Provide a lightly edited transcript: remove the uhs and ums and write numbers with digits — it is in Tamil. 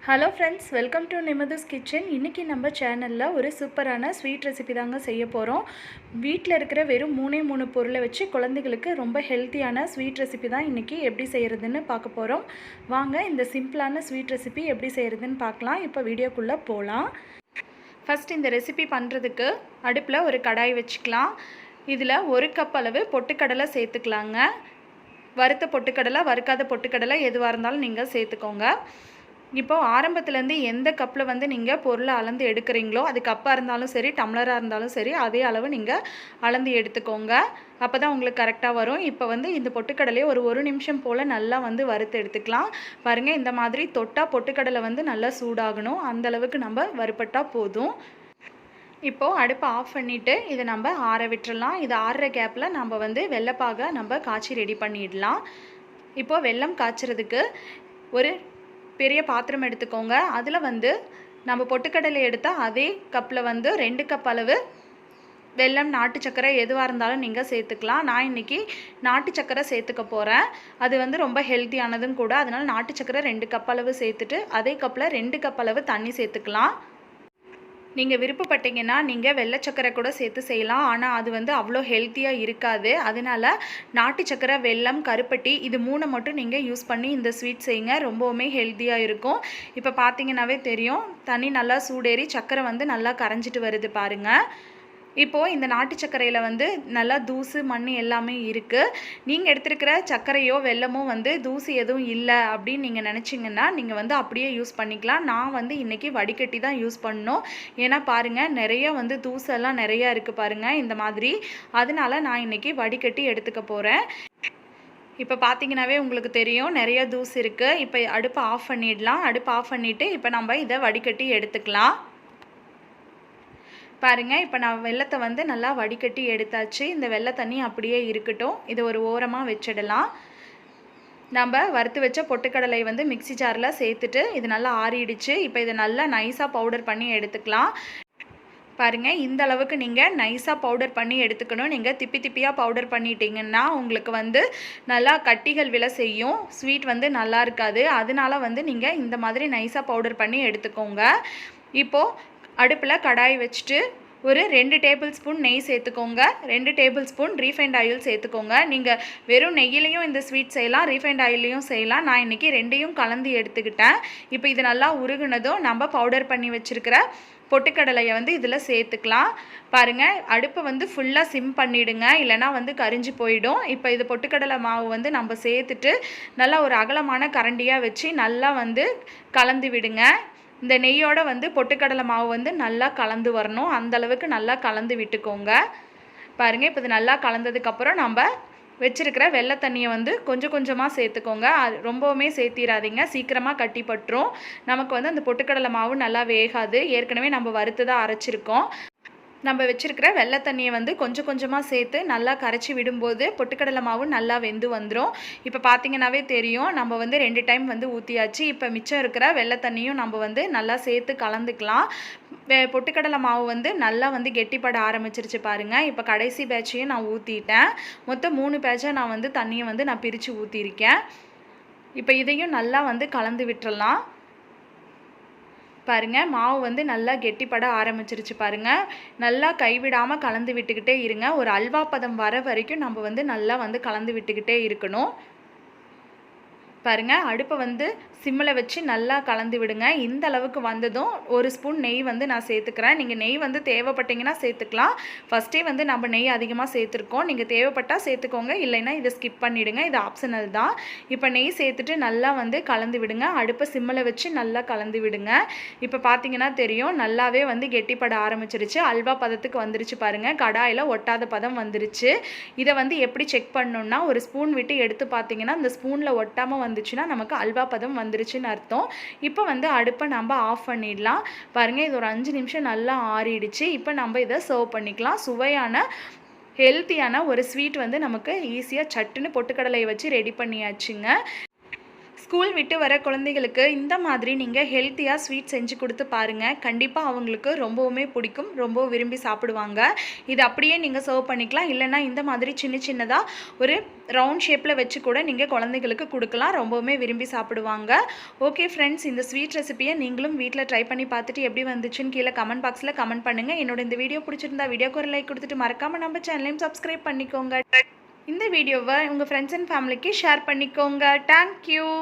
ஹலோ ஃப்ரெண்ட்ஸ், வெல்கம் டு நிமதுஸ் கிச்சன். இன்றைக்கி நம்ம சேனலில் ஒரு சூப்பரான ஸ்வீட் ரெசிபி தாங்க செய்ய போகிறோம். வீட்டில் இருக்கிற வெறும் மூணு பொருளை வச்சு குழந்தைகளுக்கு ரொம்ப ஹெல்த்தியான ஸ்வீட் ரெசிபி தான் இன்றைக்கி எப்படி செய்கிறதுன்னு பார்க்க போகிறோம். வாங்க இந்த சிம்பிளான ஸ்வீட் ரெசிபி எப்படி செய்கிறதுன்னு பார்க்கலாம். இப்போ வீடியோக்குள்ளே போகலாம். ஃபஸ்ட் இந்த ரெசிபி பண்ணுறதுக்கு அடுப்பில் ஒரு கடாய் வச்சுக்கலாம். இதில் 1 கப் அளவு பொட்டுக்கடலை சேர்த்துக்கலாங்க. வறுத்த பொட்டுக்கடலை, வறுக்காத பொட்டுக்கடலை எதுவாக இருந்தாலும் நீங்கள் சேர்த்துக்கோங்க. இப்போது ஆரம்பத்துலேருந்து எந்த கப்பில் நீங்கள் பொருளை அளந்து எடுக்கிறீங்களோ, அது கப்பாக இருந்தாலும் சரி, டம்ளராக இருந்தாலும் சரி, அதே அளவு நீங்கள் அளந்து எடுத்துக்கோங்க. அப்போ தான் உங்களுக்கு கரெக்டாக வரும். இப்போ இந்த பொட்டுக்கடலையை ஒரு நிமிஷம் போல் நல்லா வறுத்து எடுத்துக்கலாம். பாருங்கள், இந்த மாதிரி தொட்டால் பொட்டுக்கடலை நல்லா சூடாகணும். அந்தளவுக்கு நம்ம வறுப்பட்டால் போதும். இப்போது அடுப்பை ஆஃப் பண்ணிவிட்டு இதை நம்ம ஆற விட்டுறலாம். இது ஆறுற கேப்பில் நம்ம வெள்ளைப்பாக நம்ம காய்ச்சி ரெடி பண்ணிடலாம். இப்போது வெல்லம் காய்ச்சறதுக்கு ஒரு பெரிய பாத்திரம் எடுத்துக்கோங்க. அதில் நம்ம பொட்டுக்கடலை எடுத்தால் அதே கப்பில் 2 கப் அளவு வெல்லம், நாட்டு சக்கரை எதுவாக இருந்தாலும் நீங்கள் சேர்த்துக்கலாம். நான் இன்றைக்கி நாட்டு சக்கரை சேர்த்துக்க போகிறேன். அது ரொம்ப ஹெல்த்தியானதும் கூட. அதனால் நாட்டு சக்கரை 2 கப் அளவு சேர்த்துட்டு அதே கப்பில் 2 கப் அளவு தண்ணி சேர்த்துக்கலாம். நீங்கள் விருப்பப்பட்டீங்கன்னா நீங்கள் வெள்ளை சக்கரை கூட சேர்த்து செய்யலாம். ஆனால் அது அவ்வளோ ஹெல்த்தியாக இருக்காது. அதனால் நாட்டு சக்கரை, வெல்லம், கருப்பட்டி இது 3 மட்டும் நீங்கள் யூஸ் பண்ணி இந்த ஸ்வீட் செய்யுங்க. ரொம்பவுமே ஹெல்த்தியாக இருக்கும். இப்போ பார்த்தீங்கன்னாவே தெரியும், தண்ணி நல்லா சூடேறி சக்கரை நல்லா கரைஞ்சிட்டு வருது பாருங்கள். இப்போது இந்த நாட்டு சர்க்கரையில் நல்லா தூசு, மண் எல்லாமே இருக்குது. நீங்கள் எடுத்துருக்கிற சர்க்கரையோ வெல்லமோ தூசு எதுவும் இல்லை அப்படின்னு நீங்கள் நினச்சிங்கன்னா நீங்கள் அப்படியே யூஸ் பண்ணிக்கலாம். நான் இன்றைக்கி வடிகட்டி தான் யூஸ் பண்ணணும். ஏன்னா பாருங்கள், நிறைய தூசெல்லாம் நிறையா இருக்குது பாருங்கள் இந்த மாதிரி. அதனால நான் இன்றைக்கி வடிகட்டி எடுத்துக்க போகிறேன். இப்போ பார்த்தீங்கன்னாவே உங்களுக்கு தெரியும், நிறைய தூசு இருக்குது. இப்போ அடுப்பை ஆஃப் பண்ணிடலாம். அடுப்பை ஆஃப் பண்ணிவிட்டு இப்போ நம்ம இதை வடிகட்டி எடுத்துக்கலாம். பாருங்கள், இப்போ நான் வெல்லத்தை நல்லா வடிகட்டி எடுத்தாச்சு. இந்த வெள்ளை தண்ணி அப்படியே இருக்கட்டும். இதை ஒரு ஓரமாக வச்சிடலாம். நம்ம வறுத்து வச்ச பொட்டுக்கடலை மிக்ஸி ஜாரில் சேர்த்துட்டு இது நல்லா ஆறிடுச்சு. இப்போ இதை நல்லா நைஸாக பவுடர் பண்ணி எடுத்துக்கலாம். பாருங்கள், இந்த அளவுக்கு நீங்கள் நைஸாக பவுடர் பண்ணி எடுத்துக்கணும். நீங்கள் திப்பியாக பவுடர் பண்ணிட்டீங்கன்னா உங்களுக்கு நல்லா கட்டிகள் விழ செய்யும். ஸ்வீட் நல்லா இருக்காது. அதனால நீங்கள் இந்த மாதிரி நைஸாக பவுடர் பண்ணி எடுத்துக்கோங்க. இப்போது அடுப்பில் கடாய் வச்சுட்டு ஒரு 2 டேபிள் ஸ்பூன் நெய் சேர்த்துக்கோங்க. 2 டேபிள் ஸ்பூன் ரீஃபைண்ட் ஆயில் சேர்த்துக்கோங்க. நீங்கள் வெறும் நெய்யிலையும் இந்த ஸ்வீட் செய்யலாம், ரீஃபைண்ட் ஆயிலையும் செய்யலாம். நான் இன்றைக்கி 2யும் கலந்து எடுத்துக்கிட்டேன். இப்போ இது நல்லா உருகுனதும் நம்ம பவுடர் பண்ணி வச்சுருக்கிற பொட்டுக்கடலையை இதில் சேர்த்துக்கலாம். பாருங்கள், அடுப்பை ஃபுல்லாக சிம் பண்ணிவிடுங்க, இல்லைனா கரிஞ்சு போயிடும். இப்போ இது பொட்டுக்கடலை மாவு நம்ம சேர்த்துட்டு நல்லா ஒரு அகலமான கரண்டியாக வச்சு நல்லா கலந்து விடுங்க. இந்த நெய்யோட பொட்டுக்கடலை மாவு நல்லா கலந்து வரணும். அந்தளவுக்கு நல்லா கலந்து விட்டுக்கோங்க. பாருங்கள், இப்போ இது நல்லா கலந்ததுக்கப்புறம் நம்ம வச்சுருக்கிற வெள்ளை தண்ணியை கொஞ்சம் கொஞ்சமாக சேர்த்துக்கோங்க. ரொம்பவுமே சேர்த்திடாதீங்க, சீக்கிரமாக கட்டி பட்டுரும். நமக்கு அந்த பொட்டுக்கடலை மாவு நல்லா வேகாது. ஏற்கனவே நம்ம வறுத்து தான் அரைச்சிருக்கோம். நம்ம வச்சுருக்கிற வெள்ளை தண்ணியை கொஞ்சம் கொஞ்சமாக சேர்த்து நல்லா கரைச்சி விடும்போது பொட்டுக்கடலை மாவு நல்லா வெந்து வந்துடும். இப்போ பார்த்தீங்கன்னாவே தெரியும், நம்ம 2 டைம் ஊற்றியாச்சு. இப்போ மிச்சம் இருக்கிற வெள்ளை தண்ணியும் நம்ம நல்லா சேர்த்து கலந்துக்கலாம். பொட்டுக்கடலை மாவு நல்லா கெட்டிப்பட ஆரம்பிச்சிருச்சு பாருங்கள். இப்போ கடைசி பேட்சையும் நான் ஊற்றிட்டேன். மொத்தம் 3 பேட்சாக நான் தண்ணியை நான் பிரித்து ஊற்றிருக்கேன். இப்போ இதையும் நல்லா கலந்து விட்டுறலாம். பாருங்கள், மாவு நல்லா கெட்டிப்பட ஆரம்பிச்சிருச்சு பாருங்கள். நல்லா கைவிடாமல் கலந்து விட்டுக்கிட்டே இருங்க. ஒரு அல்வா பதம் வர வரைக்கும் நம்ம நல்லா கலந்து விட்டுக்கிட்டே இருக்கணும். பாருங்கள், அடுப்பை சிம்மில் வச்சு நல்லா கலந்து விடுங்க. இந்த அளவுக்கு வந்ததும் 1 ஸ்பூன் நெய் நான் சேர்த்துக்கிறேன். நீங்கள் நெய் தேவைப்பட்டீங்கன்னா சேர்த்துக்கலாம். ஃபஸ்ட்டே நம்ம நெய் அதிகமாக சேர்த்துருக்கோம். நீங்கள் தேவைப்பட்டால் சேர்த்துக்கோங்க, இல்லைன்னா இதை ஸ்கிப் பண்ணிவிடுங்க. இது ஆப்ஷனல் தான். இப்போ நெய் சேர்த்துட்டு நல்லா கலந்து விடுங்க. அடுப்பை சிம்மில் வச்சு நல்லா கலந்து விடுங்க. இப்போ பார்த்தீங்கன்னா தெரியும், நல்லாவே கெட்டிப்பட ஆரம்பிச்சிருச்சு. அல்வா பதத்துக்கு வந்துருச்சு பாருங்கள். கடாயில் ஒட்டாத பதம் வந்துருச்சு. இதை எப்படி செக் பண்ணணுன்னா, ஒரு ஸ்பூன் விட்டு எடுத்து பார்த்தீங்கன்னா அந்த ஸ்பூனில் ஒட்டாமல் வந்துச்சுன்னா நமக்கு அல்வா பதம் வந்துருச்சுன்னு அர்த்தம். இப்போ அடுப்பை நம்ம ஆஃப் பண்ணிடலாம். பாருங்கள், இது ஒரு 5 நிமிஷம் நல்லா ஆறிடுச்சு. இப்போ நம்ம இதை சர்வ் பண்ணிக்கலாம். சுவையான ஹெல்த்தியான ஒரு ஸ்வீட் நமக்கு ஈஸியாக சட்டுன்னு பொட்டுக்கடலையை வச்சு ரெடி பண்ணியாச்சுங்க. ஸ்கூல் விட்டு வர குழந்தைகளுக்கு இந்த மாதிரி நீங்கள் ஹெல்த்தியாக ஸ்வீட் செஞ்சு கொடுத்து பாருங்கள். கண்டிப்பாக அவங்களுக்கு ரொம்பவுமே பிடிக்கும், ரொம்ப விரும்பி சாப்பிடுவாங்க. இது அப்படியே நீங்கள் சர்வ் பண்ணிக்கலாம், இல்லைனா இந்த மாதிரி சின்ன சின்னதாக ஒரு ரவுண்ட் ஷேப்பில் வச்சு கூட நீங்கள் குழந்தைகளுக்கு கொடுக்கலாம், ரொம்பவுமே விரும்பி சாப்பிடுவாங்க. ஓகே ஃப்ரெண்ட்ஸ், இந்த ஸ்வீட் ரெசிபியை நீங்களும் வீட்டில் ட்ரை பண்ணி பார்த்துட்டு எப்படி வந்துச்சுன்னு கீழே கமெண்ட் பாக்ஸில் கமெண்ட் பண்ணுங்கள். என்னோட இந்த வீடியோ பிடிச்சிருந்தா வீடியோக்கு ஒரு லைக் கொடுத்துட்டு மறக்காமல் நம்ம சேனலையும் சப்ஸ்கிரைப் பண்ணிக்கோங்க. இந்த வீடியோவை உங்கள் ஃப்ரெண்ட்ஸ் அண்ட் ஃபேமிலிக்கு ஷேர் பண்ணிக்கோங்க. தேங்க்யூ.